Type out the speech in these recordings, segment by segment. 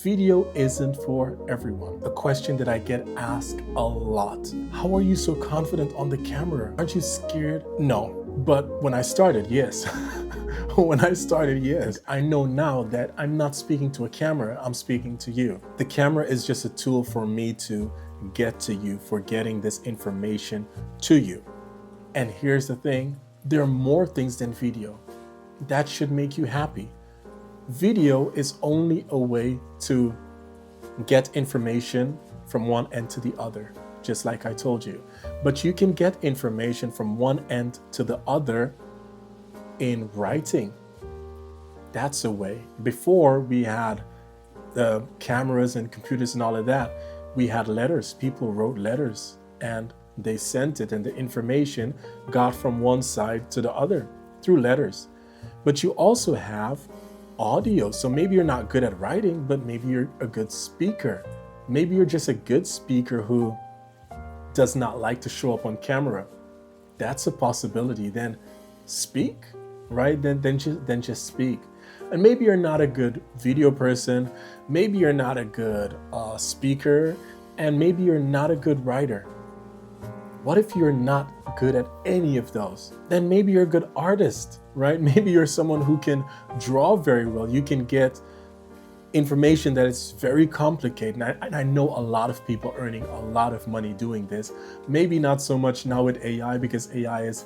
Video isn't for everyone. A question that I get asked a lot. How are you so confident on the camera? Aren't you scared? No. But when I started, yes. When I started, yes. I know now that I'm not speaking to a camera, I'm speaking to you. The camera is just a tool for me to get to you, for getting this information to you. And here's the thing, there are more things than video. That should make you happy. Video is only a way to get information from one end to the other, just like I told you. But you can get information from one end to the other in writing. That's a way. Before we had the cameras and computers and all of that, we had letters. People wrote letters and they sent it, and the information got from one side to the other through letters. But you also have audio. So maybe you're not good at writing, but maybe you're a good speaker. Maybe you're just a good speaker who does not like to show up on camera. That's a possibility. Then speak, right? Then just speak. And maybe you're not a good video person. Maybe you're not a good speaker, and maybe you're not a good writer. What if you're not good at any of those? Then maybe you're a good artist, right? Maybe you're someone who can draw very well. You can get information that is very complicated. And I know a lot of people earning a lot of money doing this. Maybe not so much now with AI, because AI is,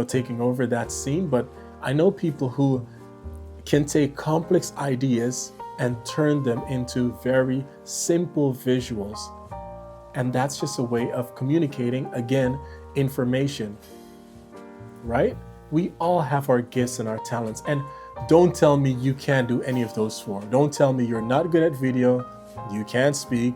taking over that scene. But I know people who can take complex ideas and turn them into very simple visuals. And that's just a way of communicating, again, information, right? We all have our gifts and our talents. And don't tell me you can't do any of those four. Don't tell me you're not good at video, you can't speak,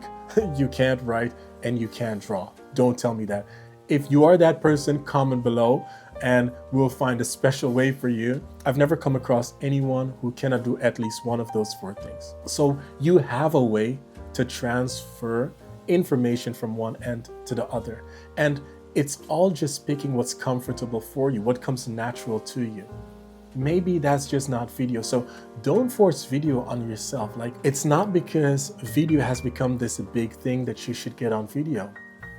you can't write, and you can't draw. Don't tell me that. If you are that person, comment below and we'll find a special way for you. I've never come across anyone who cannot do at least one of those four things. So you have a way to transfer information from one end to the other. And it's all just picking what's comfortable for you, what comes natural to you. Maybe that's just not video. So don't force video on yourself. Like, it's not because video has become this big thing that you should get on video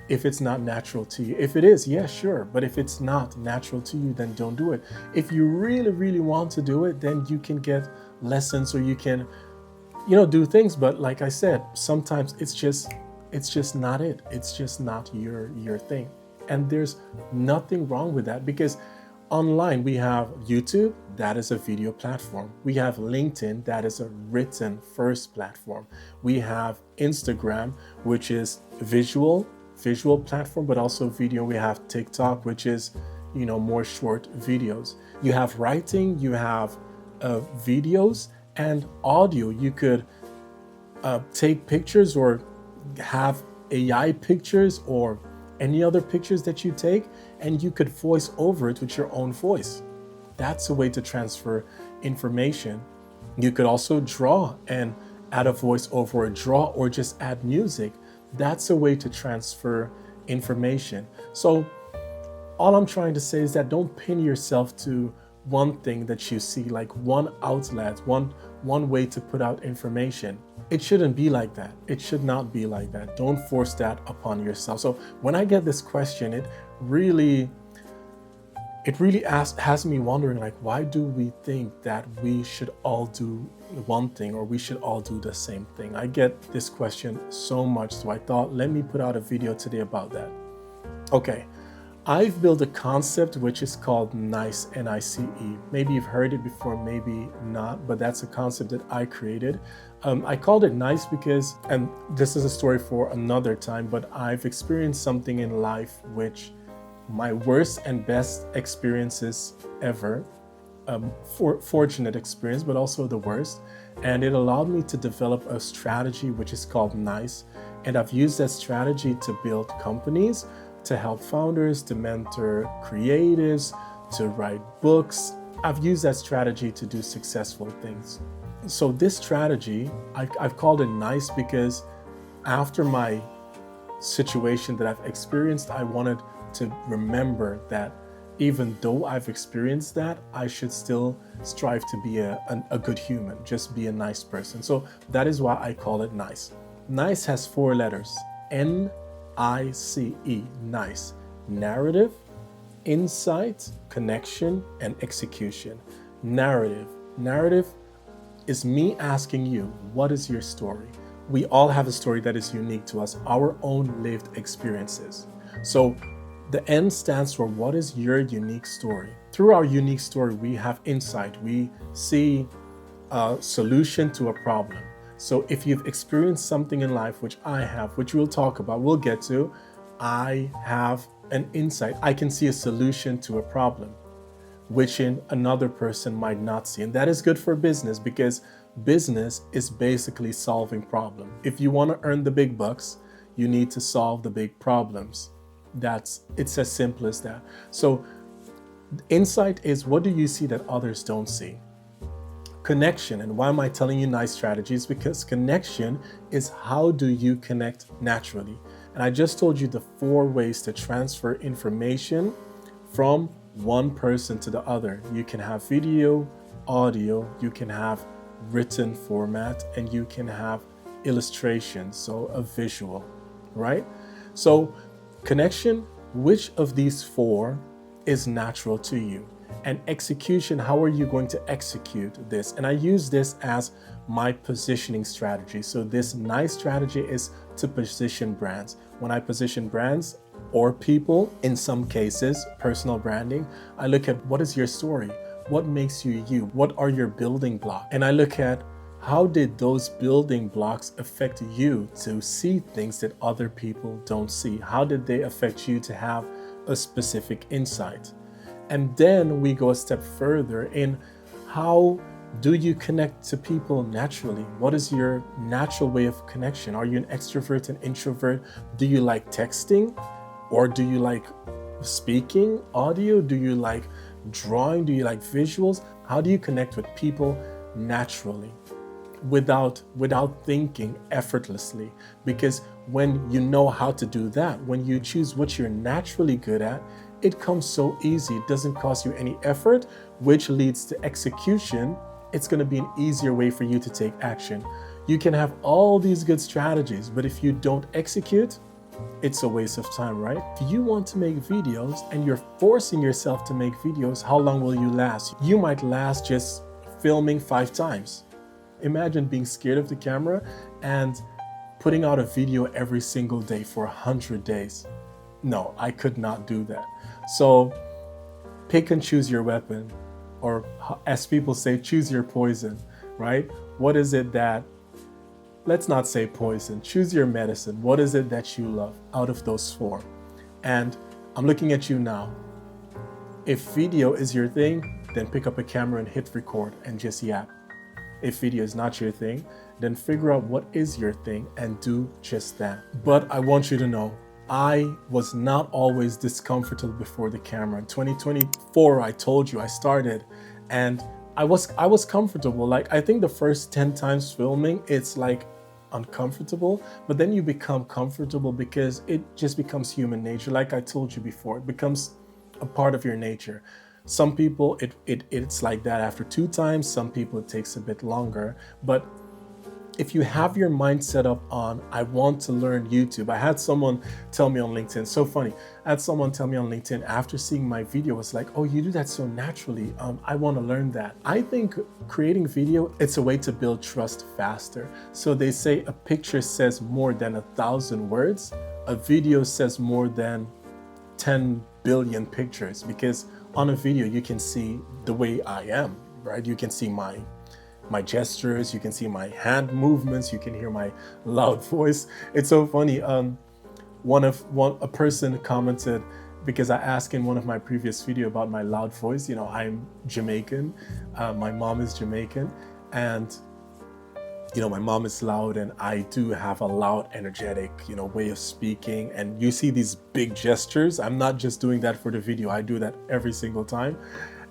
if it's not natural to you. If it is, yeah, sure. But if it's not natural to you, then don't do it. If you really, really want to do it, then you can get lessons, or you can, do things. But like I said, sometimes it's just not it. It's just not your thing. And there's nothing wrong with that, because online we have YouTube, that is a video platform. We have LinkedIn, that is a written first platform. We have Instagram, which is visual platform, but also video. We have TikTok, which is, more short videos. You have writing, you have videos and audio. You could take pictures or have AI pictures or any other pictures that you take, and you could voice over it with your own voice. That's a way to transfer information. You could also draw and add a voice over a draw, or just add music. That's a way to transfer information. So all I'm trying to say is that don't pin yourself to one thing that you see, like one outlet, one way to put out information. It shouldn't be like that. It should not be like that. Don't force that upon yourself. So when I get this question, it really has me wondering, like, why do we think that we should all do one thing, or we should all do the same thing? I get this question so much, so I thought, let me put out a video today about that. Okay. I've built a concept which is called NICE, N-I-C-E. Maybe you've heard it before, maybe not, but that's a concept that I created. I called it NICE because, and this is a story for another time, but I've experienced something in life which my worst and best experiences ever, fortunate experience, but also the worst. And it allowed me to develop a strategy which is called NICE. And I've used that strategy to build companies, to help founders, to mentor creatives, to write books. I've used that strategy to do successful things. So this strategy, I've called it NICE because after my situation that I've experienced, I wanted to remember that even though I've experienced that, I should still strive to be a good human, just be a nice person. So that is why I call it NICE. NICE has 4 letters, NICE, NICE. Narrative, insight, connection, and execution. Narrative. Narrative is me asking you, what is your story? We all have a story that is unique to us, our own lived experiences. So the N stands for what is your unique story? Through our unique story, we have insight. We see a solution to a problem. So if you've experienced something in life, which I have, which we'll talk about, we'll get to, I have an insight. I can see a solution to a problem, which in another person might not see. And that is good for business, because business is basically solving problems. If you want to earn the big bucks, you need to solve the big problems. It's as simple as that. So insight is, what do you see that others don't see? Connection, and why am I telling you NICE strategies? Because connection is, how do you connect naturally? And I just told you the 4 ways to transfer information from one person to the other. You can have video, audio, you can have written format, and you can have illustration, so a visual, right? So connection, which of these 4 is natural to you? And execution, how are you going to execute this? And I use this as my positioning strategy. So this NICE strategy is to position brands. When I position brands or people, in some cases, personal branding, I look at, what is your story? What makes you you? What are your building blocks? And I look at, how did those building blocks affect you to see things that other people don't see? How did they affect you to have a specific insight? And then we go a step further in, how do you connect to people naturally? What is your natural way of connection? Are you an extrovert, an introvert? Do you like texting, or do you like speaking, audio? Do you like drawing? Do you like visuals? How do you connect with people naturally, without thinking, effortlessly? Because when you know how to do that, when you choose what you're naturally good at, it comes so easy. It doesn't cost you any effort, which leads to execution. It's going to be an easier way for you to take action. You can have all these good strategies, but if you don't execute, it's a waste of time, right? If you want to make videos and you're forcing yourself to make videos, how long will you last? You might last just filming 5 times. Imagine being scared of the camera and putting out a video every single day for 100 days. No, I could not do that. So pick and choose your weapon, or as people say, choose your poison, right? What is it that, let's not say poison, choose your medicine. What is it that you love out of those 4? And I'm looking at you now. If video is your thing, then pick up a camera and hit record and just yap. If video is not your thing, then figure out what is your thing and do just that. But I want you to know, I was not always this comfortable before the camera. In 2024, I told you I started, and I was comfortable. Like, I think the first 10 times filming, it's like uncomfortable, but then you become comfortable because it just becomes human nature. Like I told you before, it becomes a part of your nature. Some people, it's like that after 2 times. Some people, it takes a bit longer. But if you have your mind set up on, I want to learn YouTube. I had someone tell me on LinkedIn, so funny. I had someone tell me on LinkedIn after seeing my video, it's like, oh, you do that so naturally. I want to learn that. I think creating video, it's a way to build trust faster. So they say a picture says more than 1,000 words. A video says more than 10 billion pictures, because on a video, you can see the way I am, right? You can see my gestures, you can see my hand movements, you can hear my loud voice. It's so funny. A person commented, because I asked in one of my previous video about my loud voice. You know, I'm Jamaican, my mom is Jamaican, and you know, my mom is loud, and I do have a loud, energetic, you know, way of speaking. And you see these big gestures. I'm not just doing that for the video. I do that every single time.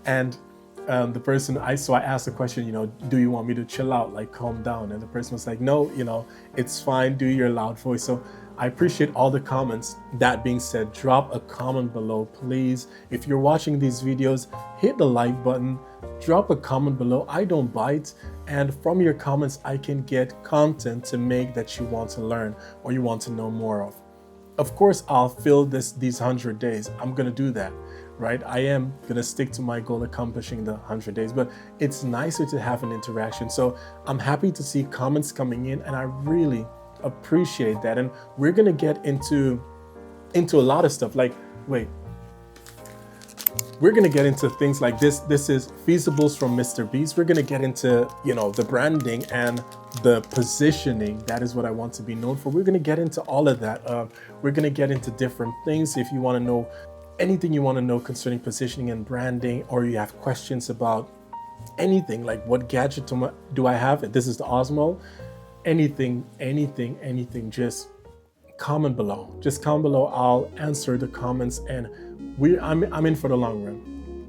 And the person, I asked the question, you know, do you want me to chill out, like calm down? And the person was like, no, you know, it's fine, do your loud voice. So I appreciate all the comments. That being said, drop a comment below, please. If you're watching these videos, hit the like button, drop a comment below. I don't bite. And from your comments, I can get content to make that you want to learn or you want to know more of. Of course, I'll fill these 100 days. I'm gonna do that, right? I am gonna stick to my goal accomplishing the 100 days, but it's nicer to have an interaction. So I'm happy to see comments coming in, and I really appreciate that. And we're gonna get into a lot of stuff. Like, wait, we're gonna get into things like this. This is Feasibles from Mr. Beast. We're gonna get into, the branding and the positioning. That is what I want to be known for. We're gonna get into all of that. We're gonna get into different things. If you wanna know anything you wanna know concerning positioning and branding, or you have questions about anything, like what gadget do I have? This is the Osmo. Anything, just comment below. Just comment below. I'll answer the comments, and I'm in for the long run.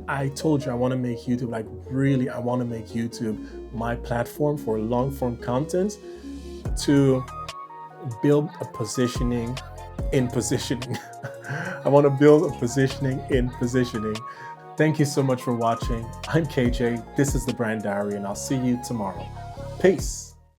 I told you I want to make YouTube, like really, I want to make YouTube my platform for long form content, to build a positioning in positioning. I want to build a positioning in positioning. Thank you so much for watching. I'm KJ. This is the Brand Diary, and I'll see you tomorrow. Peace.